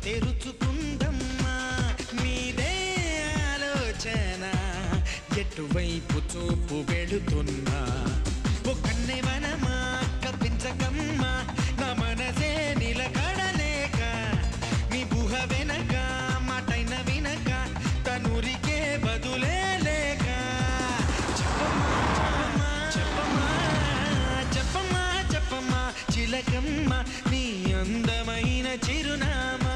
తెరుచుకుందమ్మా మీదే ఆలోచన ఎటువైపు చూపు వెళుతున్నా ఓ కన్నెవనమా కప్పించకమ్మా నా మనసే నిలకడలేక మీ గుహ వెనక మాటైన వినక తనురికే బదులే లేక చెప్పమ్మా చెప్పమ్మా చెప్పమ్మా చిలకమ్మ నీ అందమైన చిరునామా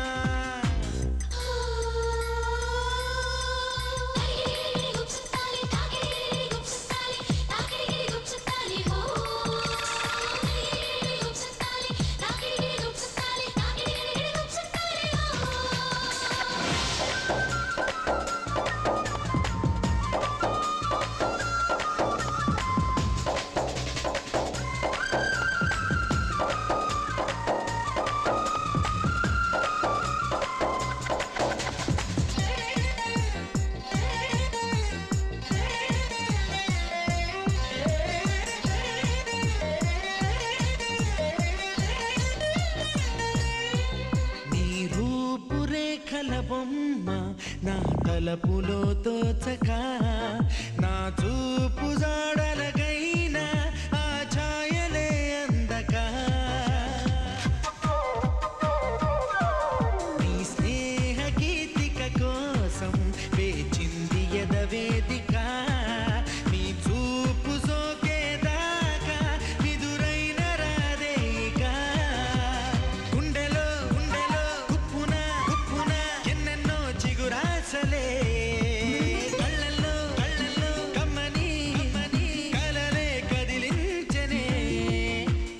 బొమ్మ నా తలపులో తోచక నా చూపు జాడలగైనా ఆ ఛాయలే అందక నీ స్నేహ గీతిక కోసం వేచింది ఎదవేదిక నీ చూపు సోకేదాకా ఎదురైన రాదేక గుండెలో గుండెలో కుప్పున కుప్పున ఎన్నెన్నో చిగురాసలే కళ్ళల్లో కళ్ళల్లో కమ్మని కలలే కదిలించనే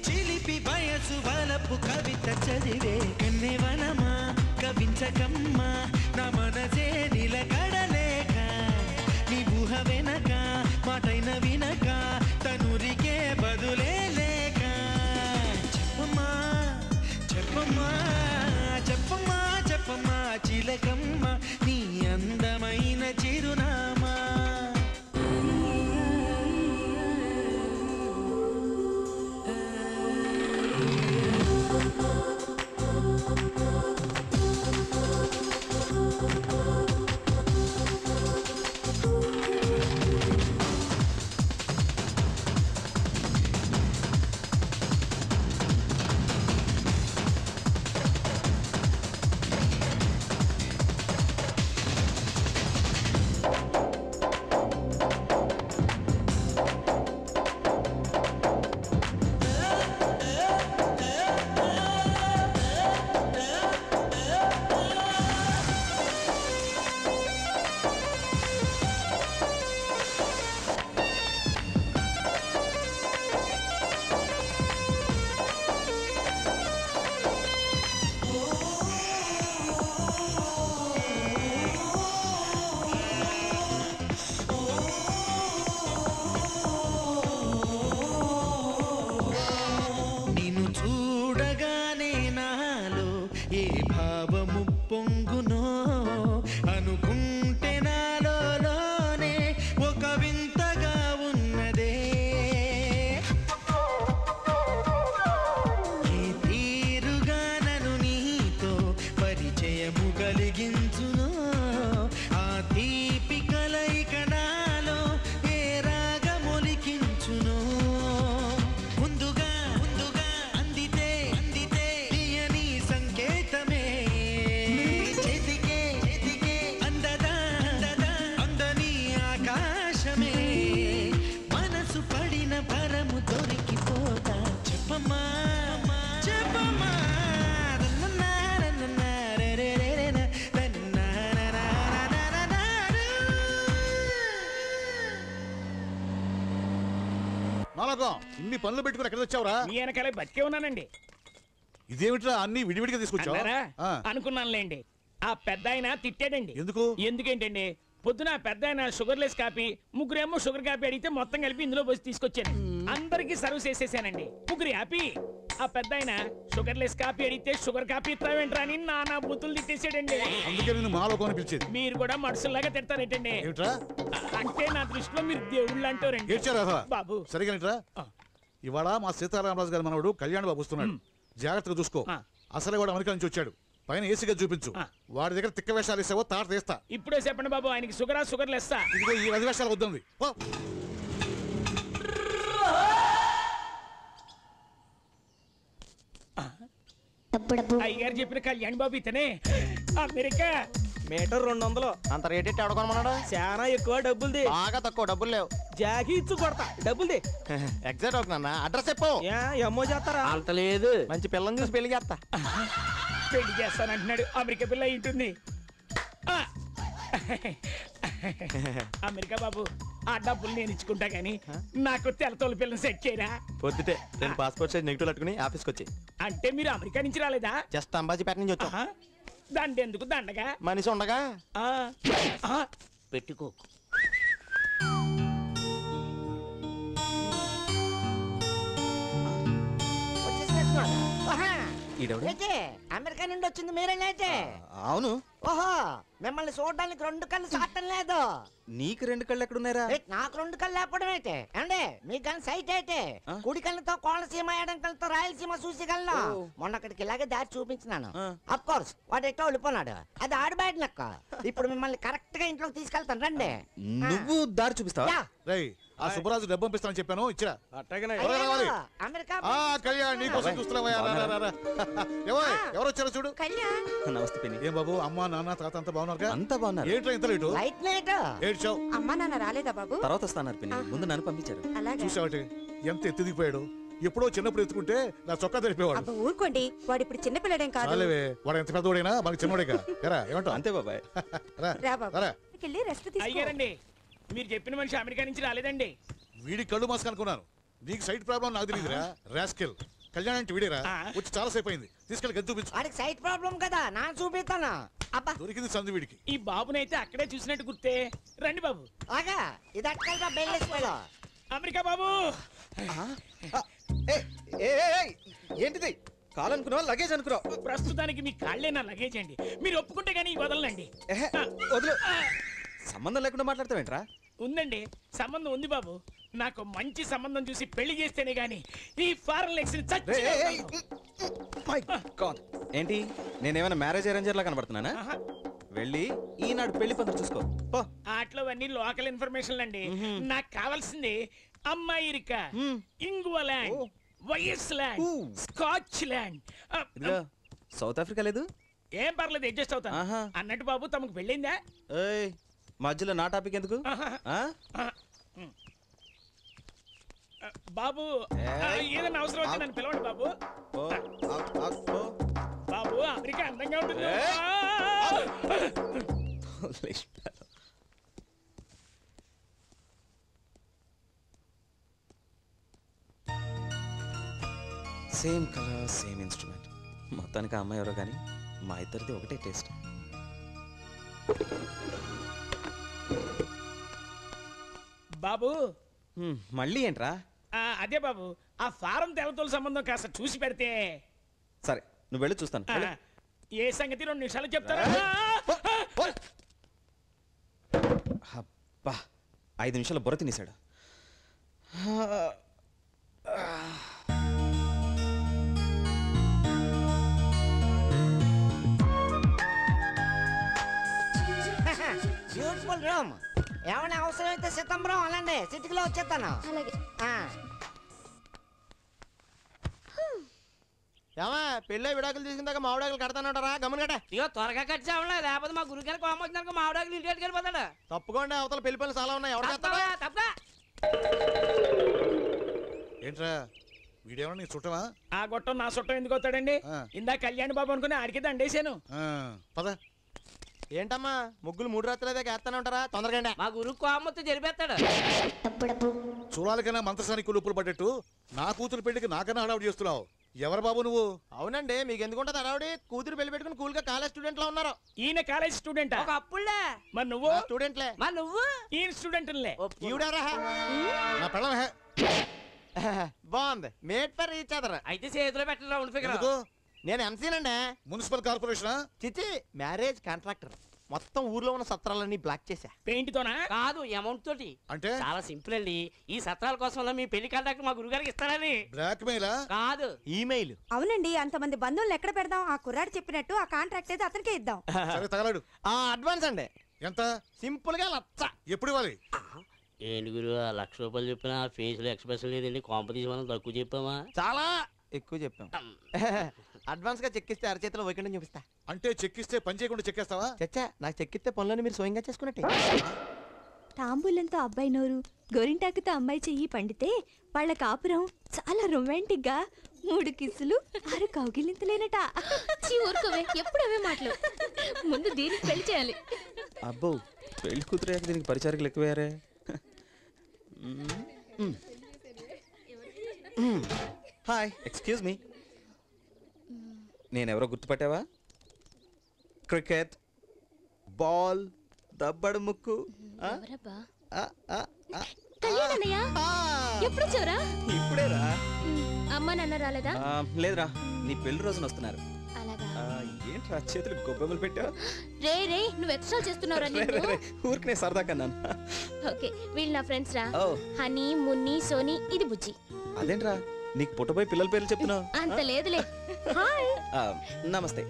చిలిపి వయసు వలపు కవిత చదివే కన్నెవనమా కవించకమ్మా నా మనసే నిలకడలేక నీ గుహ వెనక మాటైన వినక తనురికే బదులే లేక చెప్పమ్మా చెప్పమ్మా చెప్పమ్మా చెప్పమ్మా చిలకమ్మ నీ అందమైన చిరునామా పొంగునో అనుకుంటే నాలోనే ఒక వింతగా ఉన్నదే ఏ తీరుగా నన్ను నీతో పరిచయము కలిగించునో ఆ తీపి కలయిక నాలో ఏ రాగమొలికించునో ముందుగా ముందుగా అందితే అందితే తీయని సంకేతమే చెప్పమ్మా చెప్పమ్మా నాలకం ఇన్ని పనులు పెట్టుకుని ఎక్కడ వచ్చావురా? మీ వెనకాలే బతికే ఉన్నానండి. ఇదేమిట్రా అన్ని విడివిడిగా తీసుకొచ్చావా? అనుకున్నానులేండి. ఆ పెద్ద ఆయన తిట్టాడండి. ఎందుకు? ఎందుకేంటండి, పొద్దున పెద్ద ఆయన షుగర్లెస్ కాపీ, ముగ్గురేమో షుగర్ కాపీ అడిగితే మొత్తం కలిపి ఇందులో పోసి తీసుకొచ్చాను. అందరికి సర్వ్ చేసేసానండి. ముగ్గురు హ్యాపీ. ఆ పెద్ద ఆయన షుగర్లెస్ కాపీ అడిగితే షుగర్ కాపీ ఇస్తావేంట్రా అని నానా బూతులు తిట్టేసాడండి. అందుకే నేను మాలోకం పిలిచేది. మీరు కూడా మనుషుల్లాగా తిడతారేంటండి? అంటే నా దృష్టిలో మీరు దేవుళ్ళు అంటారండి. బాబు సరిగా ఇవాళ మా సీతారామరాజు గారి మనవడు కళ్యాణ్ బాబు వస్తున్నాడు. జాగ్రత్తగా చూసుకో. అసలే వాడు అమెరికా నుంచి వచ్చాడు. పైన ఏసీగా చూపించు. వాడి దగ్గర తిక్క వేషాలు వేసావో తాట తీస్తా. ఇప్పుడే చెప్పండి బాబు, ఆయనకి షుగర్ లెస్సా? ఇదిగో ఈ 10 వేషాలు వద్దంది. అయ్యగారు చెప్పిన కళ్యాణ్ బాబు ఇతనే. America meter 200. అంత రేట్ ఎట్టి ఎవడుకోనమన్నాడు? చాలా ఎక్కువ డబ్బులుది. బాగా తక్కువ డబ్బులు లేవు. జాకి ఇచ్చు కొడతా డబ్బులుది. ఎగ్జాక్ట్ అవుతున్నా. అడ్రస్ చెప్పు. ఎమ్మో చేస్తారా? అంత లేదు. మంచి పిల్లని చూసి పెళ్లి చేస్తా. పెళ్లి చేస్తానంటున్నాడు. అమెరికా పిల్ల ఇంటుంది. అమెరికా బాబు, ఆ డబ్బులు నేను ఇచ్చుకుంటా గానీ నాకు తెల్లతోలు పిల్లని సెట్ చేయరా? పొద్దుటే నేను పాస్పోర్ట్ సైజ్ నెగిటివ్ పట్టుకుని ఆఫీస్కి వచ్చి. అంటే మీరు అమెరికా నుంచి రాలేదా? జస్ట్ అంబాజీపేట నుంచి వచ్చా. దండెందుకు దండగా? మనిషి ఉండగా పెట్టుకో. అమెరికా నుండి వచ్చింది మీరేనైతే? అవును. ఓహో, మిమ్మల్ని చూడడానికి 2 కళ్ళు సాటం లేదు. నీకు 2 కళ్ళు ఎక్కడున్నారా? నాకు 2 కళ్ళు లేపడం అయితే అండి. మీకు కానీ సైట్ అయితే కుడి కళ్ళతో కోనసీమ, ఎడం కళ్ళతో రాయలసీమ చూసిగలను. మొన్న అక్కడికి ఇలాగే దారి చూపించినాను. అఫ్ కోర్స్ వాడు ఎట్టో వెళ్ళిపోన్నాడు. అది ఆడు బయట నక్క. ఇప్పుడు మిమ్మల్ని కరెక్ట్ గా ఇంట్లోకి తీసుకెళ్తాను రండి. నువ్వు దారి చూపిస్తావా? ఆ సుబ్బరాజు డబ్బు పంపిస్తానని చెప్పాను, ఇచ్చిరా. అమెరికా కళ్యాణ్ నీకోసం చూస్తున్నావయ్యా. ఎవరు వచ్చారో చూడు. నమస్తే పిన్ని. ఏం బాబు, అమ్మా నాన్న తాత అంతా బాగున్నారుగా? అంతా బాగున్నారు. ఏంట్రా ఇంత లేటు? Light night ఏడ్చావు? అమ్మా నాన్న రాలేదా బాబు? తర్వాత వస్తాన్నారు పిన్ని. ముందు నన్ను పంపించారు. అలాగే. చూసావటి ఎంత ఎత్తుదిగిపోయాడు. ఎప్పుడో చిన్నప్పుడు ఎత్తుకుంటే నా చొక్కా తెలిపేవాడు. అబ్బా ఊరుకోండి, వాడు ఇప్పుడు చిన్న పిల్లడేం కాదు. చాలేవే, వాడు ఎంత పెద్దోడైనా మనకి చిన్నోడేగా. ఎరా ఏమంటావు? అంతే బాబాయ్. రా బాబు, వెళ్ళి రెస్ట్ తీసుకో. అయ్యారండి, మీరు చెప్పిన మనిషి అమెరికా నుంచి రాలేదండి. వీడి కళ్ళు మాస్క్ అనుకున్నాను. నీకు సైట్ ప్రాబ్లం నాకు తెలియదురా. రాస్కెల్. కళ్యాణ్ అంటే వీడేరా. వచ్చి చాలా సేపు అయింది. తీసుకెళ్ళి గది చూపించు. వాడికి సైట్ ప్రాబ్లం కదా, నా చూపిస్తాను. అబ్బా, దొరికింది సందు వీడికి. ఈ బాబునైతే అక్కడే చూసినట్టు గుర్తే. రండి బాబు. ఆగా ఇది అట్లా బెల్లేసిపోయా. అమెరికా బాబు. ఏంటిది? కాలనుకున్నావా లగేజ్ అనుకున్నావు? ప్రస్తుతానికి మీ కాళ్ళే నా లగేజ్ అండి. మీరు ఒప్పుకుంటే గానీ వదలండి. వదిలే. సంబంధం లేకుండా మాట్లాడతావేంట్రా? ఉందండి, సంబంధం ఉంది బాబు. నాకు మంచి సంబంధం చూసి పెళ్లి చేస్తేనే గానీ ఈ ఫారెన్ లెక్స్ ఏంటి, నేనేమైనా మ్యారేజ్ అరేంజర్ లా కనబడుతున్నానా? వెళ్ళి ఈనాడు పెళ్లి పనులు చూసుకో. ఆటలో అన్ని లోకల్ ఇన్ఫర్మేషన్ అండి. నాకు కావాల్సింది అమ్మాయిరికా, ఇంగ్లాండ్, వైఎస్ ల్యాండ్, స్కాచ్ ల్యాండ్. సౌత్ ఆఫ్రికా లేదు? ఏం పర్లేదు, అడ్జస్ట్ అవుతాను. అన్నట్టు బాబు, తమకు పెళ్ళిందా? మధ్యలో నా టాపిక్ ఎందుకు? బాబు ఏదైనా అవసరం వచ్చి నన్ను పిలవండి బాబు. బాబు అమెరికా అందంగా ఉంటుంది. Same colour, same instrument. మొత్తానికి ఆ అమ్మాయి ఎవరో కానీ మా ఇద్దరిది ఒకటే టేస్ట్. బాబు మళ్ళీ ఏంట్రా? అదే బాబు, ఆ ఫారం తెలతోల సంబంధం కాస్త చూసి పెడితే. సరే, నువ్వు వెళ్ళి చూస్తాను. ఏ సంగతి 2 నిమిషాలు చెప్తారా? అబ్బా, 5 నిమిషాలు బుర్ర తినేశాడు. Beautiful room. ఏమైనా అవసరం అయితే సితంబరం అలాంటి సిటీలో వచ్చేస్తాను. ఏమా పెళ్ళి విడాకులు తీసుకున్నాక మామిడాకులు కడతానంటారా? గమనగట ఇక త్వరగా కట్టావులే, లేకపోతే మా గురుగారు కోపం వచ్చినాక మామిడాకులు ఇంటికి వెళ్ళిపోతాడు. తప్పకుండా, అవతల పెళ్లి పనులు చాలా ఉన్నాయి. ఎవరు చేస్తావా? తప్పగా. ఏంట్రా వీడేమన్నా నీ చుట్టమా? ఆ గొట్టం నా చుట్టం ఎందుకు వస్తాడండి? ఇందా కళ్యాణ్ బాబు అనుకుని ఆడికి దండేశాను. పద. ఏంటమ్మా ముగ్గులు 3 రాత్రులు అయితే వేస్తానంటారా? తొందరగా. మా గురువు కోపం జరిపేస్తాడు. చూడాలికైనా మంత్రసానికి ఉప్పులు పడ్డట్టు నా కూతురు పెళ్లికి నాకన్నా హడావుడి చేస్తున్నావు. ఎవరు బాబు నువ్వు? అవునండి, మీకు ఎందుకుంటది హడావుడి? కూతురు పెళ్లి పెట్టుకుని కూల్ గా కాలేజ్ స్టూడెంట్ లో ఉన్నారు. ఈయన కాలేజ్ స్టూడెంట్? అప్పుడులే. మరి నువ్వు? స్టూడెంట్లే. మరి నువ్వు? ఈయన స్టూడెంట్ నా పెళ్ళం. బాగుంది, మేట్ ఫర్ ఈచ్ అదర్. అయితే చేతిలో పెట్టాలి. నేను ఎంసీనండి. Municipal corporation. చిచ్చి, మ్యారేజ్ కాంట్రాక్టర్. మొత్తం ఊర్లో ఉన్న సత్రాలన్నీ బ్లాక్ చేశా. పెయింట్ తోనా? కాదు, అమౌంట్ తోటి. అంటే చాలా సింపుల్ అండి. ఈ సత్రాల కోసం మీ పెళ్లి కాంట్రాక్ట్ మా గురుగారికి ఇస్తారని. బ్లాక్ మెయిలా? కాదు, ఈమెయిల్. అవునండి, అంతమంది బంధువులు ఎక్కడ పెడదాం? ఆ కుర్రాడు చెప్పినట్టు ఆ కాంట్రాక్ట్ ఏదో అతనికే ఇద్దాం. సరే తగలాడు. అడ్వాన్స్ అండి. ఎంత? సింపుల్ గా 1,00,000. ఎప్పుడు ఇవ్వాలి? ఏంటి గురు, ₹1,00,000 చెప్పిన ఫేస్ లో ఎక్స్ప్రెషన్ లేదండి. కాంపిటీషన్ మనం తక్కువ చెప్పామా? చాలా ఎక్కువ చెప్పాం. అడ్వాన్స్ గా చెక్ ఇస్తే అరచేతిలో వైకుంఠం చూపిస్తా. అంటే చెక్ ఇస్తే పని చేయకుండా చెక్కేస్తావా? చచ్చా, నాకు చెక్ ఇస్తే పనులను మీరు స్వయంగా చేసుకున్నట్టే. తాంబూలంతో అబ్బాయి నోరు, గోరింటాకుతో అమ్మాయి చెయ్యి పండితే వాళ్ళ కాపురం చాలా రొమాంటిక్ గా 3 కిస్సులు 6 కౌగిలింతలేనట. ఊరుకోవే, ఎప్పుడు అవే మాటలు. ముందు దీనికి పెళ్లి చేయాలి. అబ్బో, పెళ్లి కూతురు దీనికి పరిచారికలు ఎక్కువయ్యారే. Hi, excuse me. నేనెవరో గుర్తుపట్టావా? క్రికెట్ బాల్, దబ్బడు ముక్కు. ఎప్పుడు చూరా? ఇప్పుడేరా. అమ్మ నాన్న రాలేదా? లేదురా, నీ పెళ్లి రోజున వస్తున్నారు. అలాగా? ఏంట్రా చేతులు గొబ్బెమ్మలు పెట్టావు? రే రే, నువ్వు ఎక్స్ట్రా చేస్తున్నావురా? ఊరికి నేను సరదా కన్నాను. ఓకే, వీళ్ళు నా ఫ్రెండ్స్ రా. హనీ, మున్ని, సోని, ఇది బుజ్జి. అదేంట్రా నీకు పుట్టబోయి పిల్లల పేర్లు చెప్తున్నావు? అంత లేదులే. హాయ్. నమస్తే.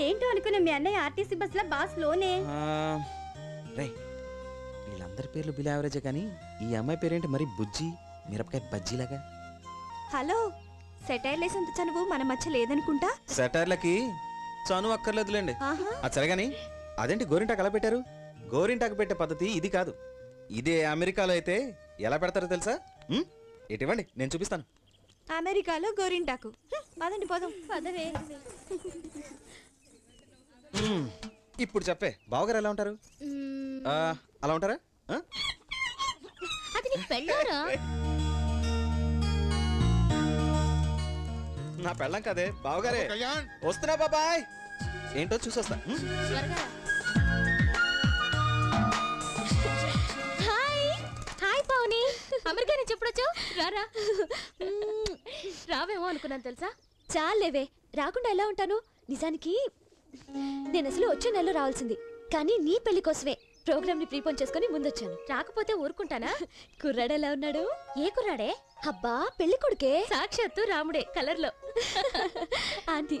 ఏంటో అనుకున్నా మీ అన్నయ్య ఆర్టీసీ బస్ లో బాస్ లోనే. రే, వీళ్ళందరి పేర్లు బిల్ యావరేజే కానీ ఈ అమ్మాయి పేరేంటి మరి బుజ్జి మిరపకాయ బజ్జీలాగా? హలో, సెటైర్ లేసంత చనువు మన మధ్య లేదనుకుంటా. సెటైర్లకి చనువు అక్కర్లేదులేండి. అది సరే కానీ అదేంటి గోరింటాకు ఎలా పెట్టారు? గోరింటాకు పెట్టే పద్ధతి ఇది కాదు. ఇదే అమెరికాలో అయితే ఎలా పెడతారో తెలుసా? ఇటువంటి నేను చూపిస్తాను. అమెరికాలో గోరింటాకు. పదండి పోదాం. పదవే. ఇప్పుడు చెప్పే, బావగారు ఎలా ఉంటారు? అలా ఉంటారా? అది నీకు పెళ్ళారా? నా పెళ్ళం కదే బావగారే. వస్తున్నా బాబాయ్. ఏంటో చూసొస్తా. హాయ్ పావని, అమెరికా నుంచి ఎప్పుడొచ్చావు? రారా. రావేమో అనుకున్నాను తెలుసా. చాలేవే, రాకుండా ఎలా ఉంటాను? నిజానికి నేను అసలు వచ్చే నెలలో రావాల్సింది, కానీ నీ పెళ్లి కోసమే ప్రోగ్రామ్ ని ప్రీపోన్ చేసుకుని ముందొచ్చాను. రాకపోతే ఊరుకుంటానా? కుర్రాడు ఎలా ఉన్నాడు? ఏ కుర్రాడే? అబ్బా, పెళ్లి కొడుకే, సాక్షాత్తు రాముడే కలర్ లో. ఆంటీ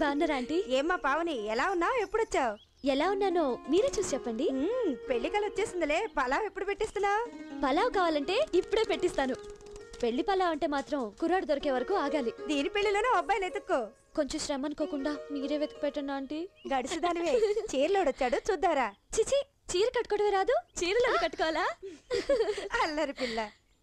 బాగున్నారా? ఆంటీ. ఏమ్మా పావని, ఎలా ఉన్నావు? ఎప్పుడొచ్చావు? ఎలా ఉన్నానో మీరే చూసి చెప్పండి. పెళ్లి కల వచ్చేసిందిలే. పలావ్ ఎప్పుడు పెట్టిస్తున్నావు? పలావ్ కావాలంటే ఇప్పుడే పెట్టిస్తాను. పెళ్లి పలావ్ అంటే మాత్రం కుర్రాడు దొరికే వరకు ఆగాలి. దీని పెళ్లిలోనే అబ్బాయిలు ఎత్తుక్కో. కొంచెం శ్రమ అనుకోకుండా మీరే వెతికి పెట్టండి ఆంటీ. గడిచిదానివే, చీరలోడొచ్చాడు చూద్దారా? చిచి, చీర కట్టుకోవడమే రాదు, చీరలో కట్టుకోవాలా? అల్లరి పిల్ల.